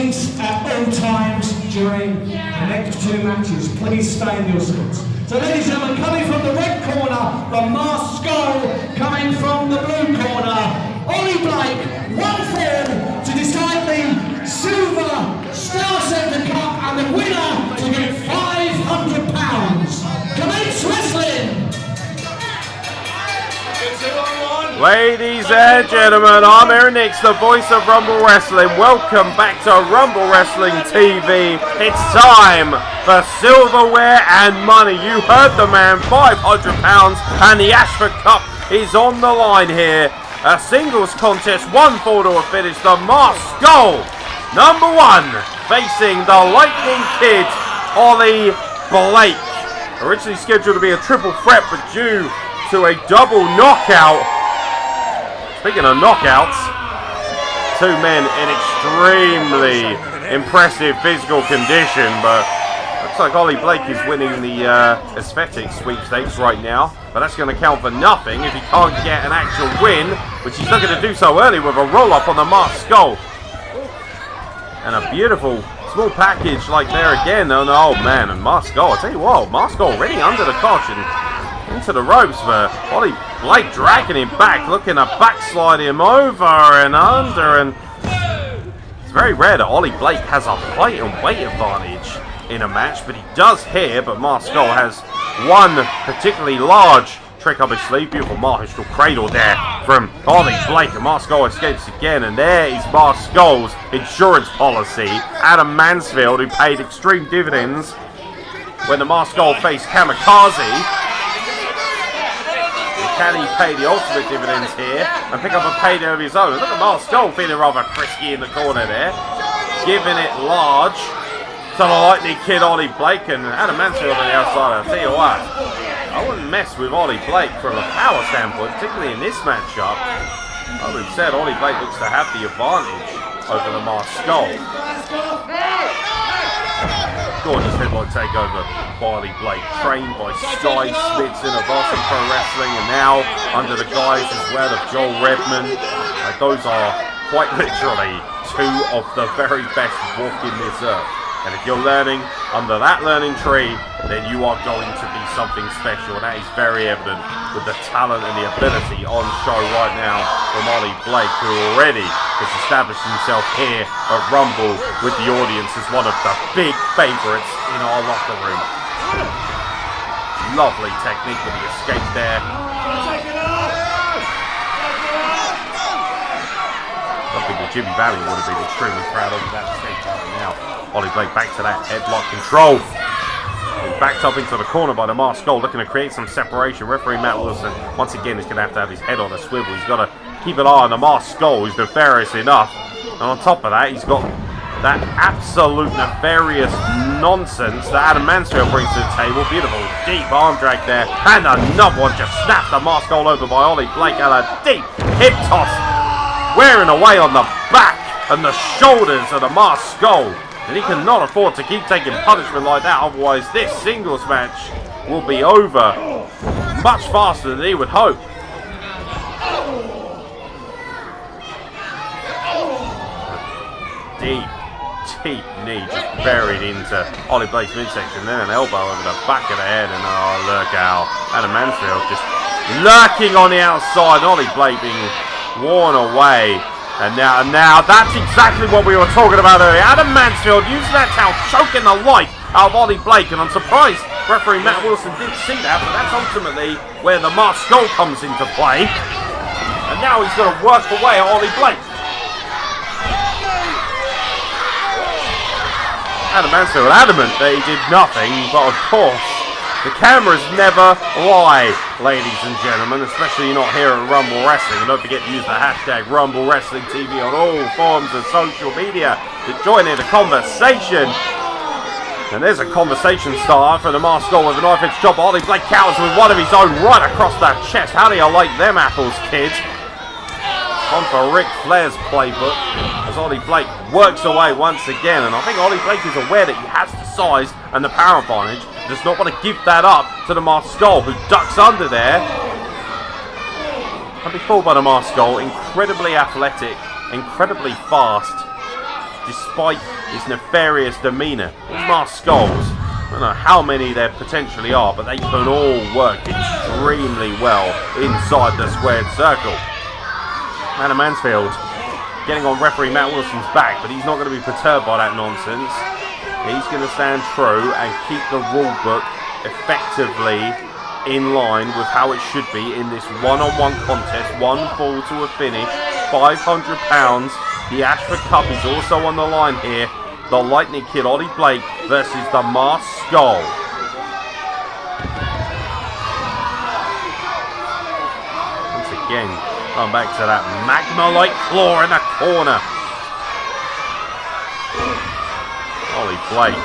points at all times during the next two matches. Please stay in your seats. So ladies and gentlemen, coming from the red corner, the masked skull. Coming from the blue corner, Oli Blake, 1-4 to decide the Silver Star Centre Cup and the winner to get £500. Commence wrestling! Ladies and gentlemen, I'm Aaron Nix, the voice of Rumble Wrestling. Welcome back to Rumble Wrestling TV. It's time for silverware and money. You heard the man, £500, and the Ashford Cup is on the line here. A singles contest, 1-4 to a finish. The masked skull, number 1, facing the Lightning Kid, Oli Blake. Originally scheduled to be a triple threat, but due to a double knockout. Speaking of knockouts, two men in extremely impressive physical condition, but looks like Oli Blake is winning the aesthetic sweepstakes right now, but that's going to count for nothing if he can't get an actual win, which he's looking to do so early with a roll-up on the masked skull. And a beautiful small package like there again. Oh, no, man, and masked skull. I tell you what, masked skull already under the caution. Into the ropes for Oli Blake, dragging him back, looking to backslide him over and under. And it's very rare that Oli Blake has a height and weight advantage in a match, but he does here. But masked skull has one particularly large trick up his sleeve. Beautiful Mahistral Cradle there from Oli Blake, and masked skull escapes again. And there is masked skull's insurance policy. Adam Mansfield, who paid extreme dividends when the masked skull faced Kamikaze. Can he pay the ultimate dividends here and pick up a payday of his own? Look at masked skull feeling rather frisky in the corner there. Giving it large to the Lightning Kid, Oli Blake, and Adam Mansfield on the outside. I'll tell you what, I wouldn't mess with Oli Blake from a power standpoint, particularly in this matchup. I would have said Oli Blake looks to have the advantage over the masked skull. Gorgeous headlock takeover by Oli Blake, trained by Sky Smiths in Varsity Pro Wrestling, and now under the guise as well of Joel Redman. Those are quite literally two of the very best walking this earth. And if you're learning under that learning tree, then you are going to be something special. And that is very evident with the talent and the ability on show right now from Oli Blake, who already has established himself here at Rumble with the audience as one of the big favourites in our locker room. Lovely technique with the escape there. Something that Jimmy Valley would have been extremely proud of that escape right now. Oli Blake back to that headlock control. He's backed up into the corner by the masked skull, looking to create some separation. Referee Matt Wilson, once again, is going to have his head on a swivel. He's got to keep an eye on the masked skull, who's nefarious enough. And on top of that, he's got that absolute nefarious nonsense that Adam Mansfield brings to the table. Beautiful deep arm drag there. And another one just snapped the masked skull over by Oli Blake. And a deep hip toss, wearing away on the back and the shoulders of the masked skull. And he cannot afford to keep taking punishment like that, otherwise this singles match will be over much faster than he would hope. Deep knee just buried into Oli Blake's midsection, then an elbow over the back of the head, and oh look out, Adam Mansfield just lurking on the outside, Oli Blake being worn away. And now, that's exactly what we were talking about earlier. Adam Mansfield using that towel, choking the life out of Oli Blake. And I'm surprised referee Matt Wilson didn't see that, but that's ultimately where the masked skull comes into play. And now he's going to work away at Oli Blake. Adam Mansfield adamant that he did nothing, but of course, the cameras never lie, ladies and gentlemen, especially not here at Rumble Wrestling. And don't forget to use the hashtag Rumble Wrestling TV on all forms of social media to join in the conversation. And there's a conversation starter for the masked skull with a knife-edge chop. Oli Blake counters with one of his own right across that chest. How do you like them apples, kids? On for Ric Flair's playbook as Oli Blake works away once again. And I think Oli Blake is aware that he has the size and the power advantage. Does not want to give that up to the masked skull, who ducks under there. And be fooled by the masked skull. Incredibly athletic, incredibly fast. despite his nefarious demeanour. These masked skulls, I don't know how many there potentially are, but they can all work extremely well inside the squared circle. Adam Mansfield getting on referee Matt Wilson's back, but he's not going to be perturbed by that nonsense. He's going to stand true and keep the rule book effectively in line with how it should be in this one-on-one contest. One fall to a finish, £500. The Ashford Cup is also on the line here. The Lightning Kid, Oli Blake, versus the Masked Skull. Once again, going back to that magma-like claw in the corner. Oli Blake,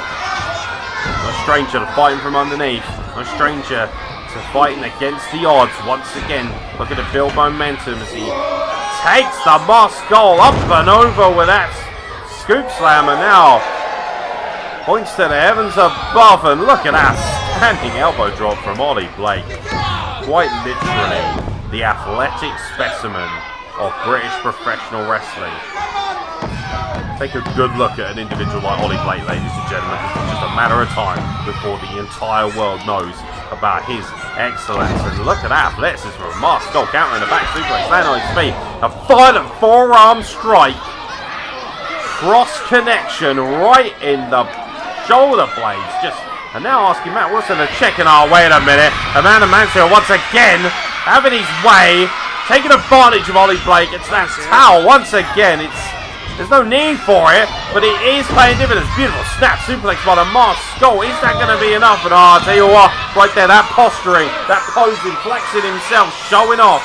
no stranger to fighting from underneath. No stranger to fighting against the odds. Once again, looking to build momentum as he takes the Masked Skull up and over with that scoop slammer. Now points to the heavens above, and look at that standing elbow drop from Oli Blake. Quite literally the athletic specimen of British professional wrestling. Take a good look at an individual like Oli Blake, ladies and gentlemen. It's just a matter of time before the entire world knows about his excellence. And look at that athleticism from Masked Skull, countering the back suplex, landing on his feet. A violent forearm strike. Cross connection right in the shoulder blades. And now asking Matt Wilson to check in. Oh, wait a minute. Amanda Mansfield once again having his way, taking advantage of Oli Blake. It's that towel once again. There's no need for it, but it is paying dividends. Beautiful snap suplex by the Masked Skull. Is that going to be enough? And I'll tell you what, right there, that posturing, that posing, flexing himself, showing off,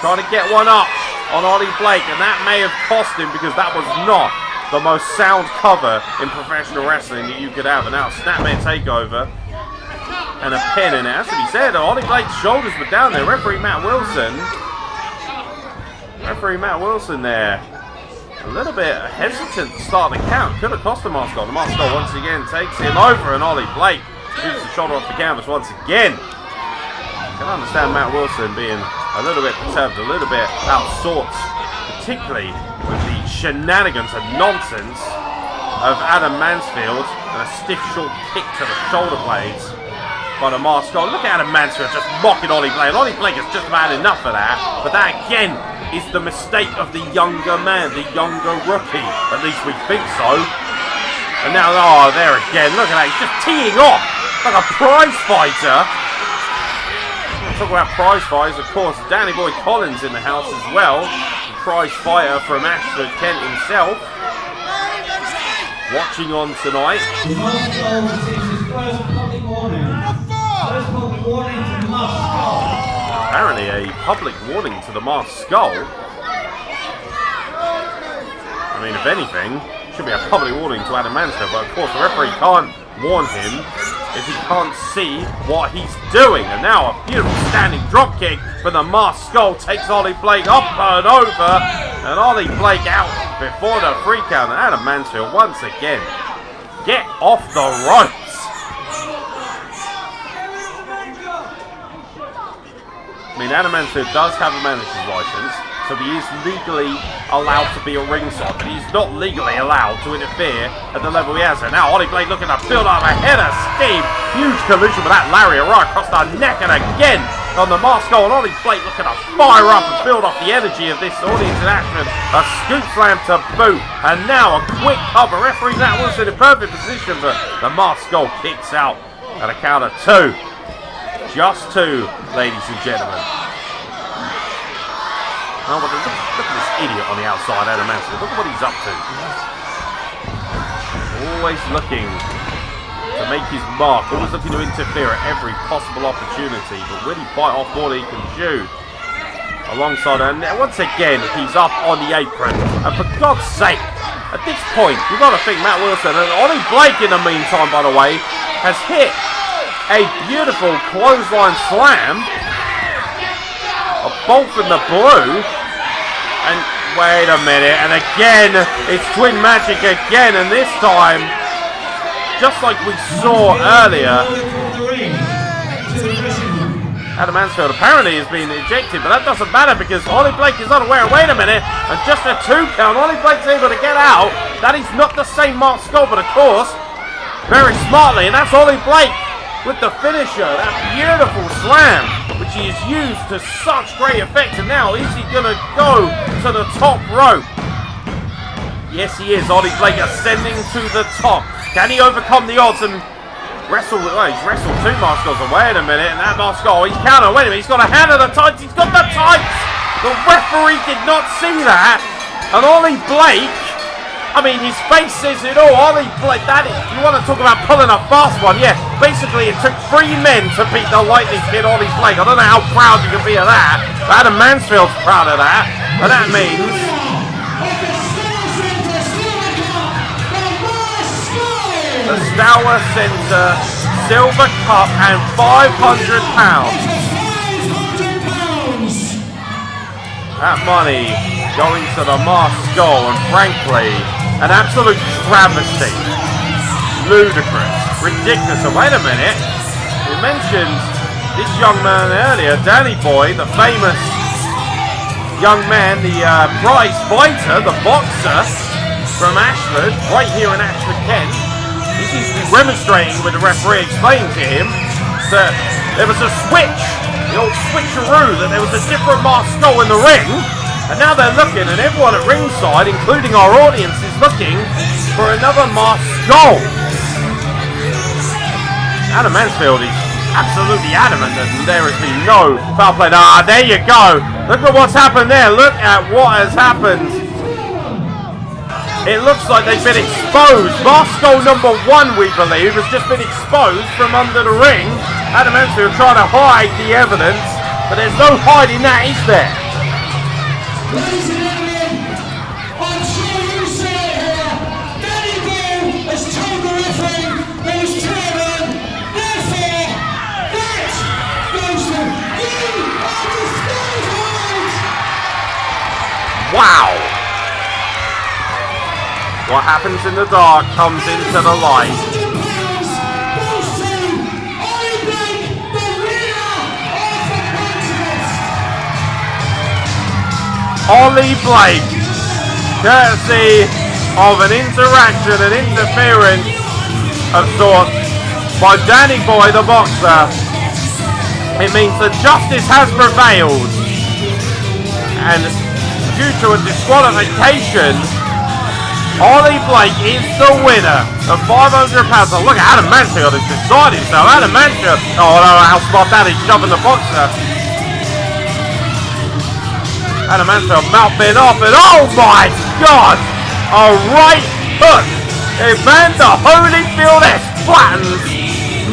trying to get one up on Oli Blake, and that may have cost him, because that was not the most sound cover in professional wrestling that you could have. And now snapmare takeover and a pin, and it has to be said, Oli Blake's shoulders were down there. Referee Matt Wilson there, a little bit hesitant to start the count. Could have cost the Masked Skull. The Masked Skull once again takes him over, and Oli Blake shoots the shoulder off the canvas once again. I can understand Matt Wilson being a little bit perturbed, a little bit out of sorts, particularly with the shenanigans and nonsense of Adam Mansfield, and a stiff short kick to the shoulder blades by the Masked Skull. Look at Adam Mansfield just mocking Oli Blake. Oli Blake has just about enough of that, but that again is the mistake of the younger man, the younger rookie. At least we think so. And now, oh, there again. Look at that. He's just teeing off like a prize fighter. Talk about prize fighters, of course. Danny Boy Collins in the house as well. The prize fighter from Ashford, Kent himself. Watching on tonight. The Masked Skull receives his first public warning. First public warning to the Masked Skull. Apparently a public warning to the Masked Skull. I mean, if anything, it should be a public warning to Adam Mansfield, but of course the referee can't warn him if he can't see what he's doing. And now a beautiful standing drop kick for the Masked Skull takes Oli Blake up and over, and Oli Blake out before the free count. And Adam Mansfield once again, get off the ropes. I mean, Adam Mansfield does have a manager's license, so he is legally allowed to be a ringside, but he's not legally allowed to interfere at the level he has. And now Oli Blake looking to build up a head of steam. Huge collision with that lariat right across the neck, and again on the Masked Skull. And Oli Blake looking to fire up and build off the energy of this audience in action. A scoop slam to boot, and now a quick cover. Referee Matt Wilson in perfect position, but the Masked Skull kicks out at a count of 2. Just 2, ladies and gentlemen. Oh, look at this idiot on the outside, Adam Mansfield. Look at what he's up to. Always looking to make his mark. Always looking to interfere at every possible opportunity. But will he bite off more than he can chew? Alongside, and once again, he's up on the apron. And for God's sake, at this point, you've got to think Matt Wilson, and Oli Blake in the meantime, by the way, has hit a beautiful clothesline slam, a bolt from the blue, and wait a minute, and again, it's Twin Magic again, and this time, just like we saw earlier, Adam Mansfield apparently has been ejected, but that doesn't matter because Oli Blake is unaware. Wait a minute, and just a 2 count. Oli Blake's able to get out. That is not the same Mark Skull, but of course, very smartly, and that's Oli Blake with the finisher. That beautiful slam, which he has used to such great effect. And now, is he going to go to the top rope? Yes, he is. Oli Blake ascending to the top. Can he overcome the odds and wrestle? Oh, he's wrestled 2 Mark Skulls. Wait a minute, and that Mark Skull, he's counter. Wait a minute, he's got a hand on the tights. He's got the tights. The referee did not see that. And Oli Blake, I mean, his face says it all. Oli Blake, that is, you want to talk about pulling a fast one? Yeah, basically it took 3 men to beat the Lightning Kid, Oli Blake. I don't know how proud you can be of that. But Adam Mansfield's proud of that. And that means the Stour Centre Silver Cup and £500. That money going to the Mark Skull, and frankly, an absolute travesty. Ludicrous. Ridiculous. And wait a minute, we mentioned this young man earlier, Danny Boy, the famous young man, the prize fighter, the boxer from Ashford, right here in Ashford, Kent. He seems to be remonstrating with the referee, explaining to him that there was a switch, the old switcheroo, that there was a different Mark Skull in the ring, and now they're looking, and everyone at ringside, including our audience, is looking for another Mark Skull. Adam Mansfield is absolutely adamant that there has been no foul play. Ah, there you go. Look at what's happened there. Look at what has happened. It looks like they've been exposed. Mark Skull number 1, we believe, has just been exposed from under the ring. Adam Mansfield trying to hide the evidence, but there's no hiding that, is there? Ladies and gentlemen, I'm sure you see it here. Danny Ball has told the referee who's chairman, therefore, that goes to you are disqualified. Wow. What happens in the dark comes into the light. Oli Blake, courtesy of an interaction and interference of sorts by Danny Boy, the boxer. It means that justice has prevailed, and due to a disqualification, Oli Blake is the winner of £500. Oh, look at Adam Mansfield has decided himself. Adam Mansfield, oh no, how smart that is, shoving the boxer. Adam Mansfield mouth been off, and oh my God, a right hook. Evander Holyfield-esque flattens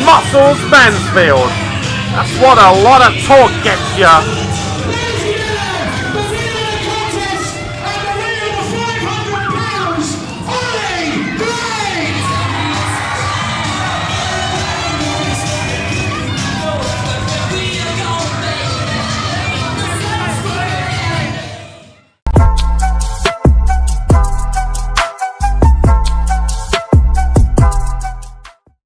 Muscles Mansfield. That's what a lot of talk gets you.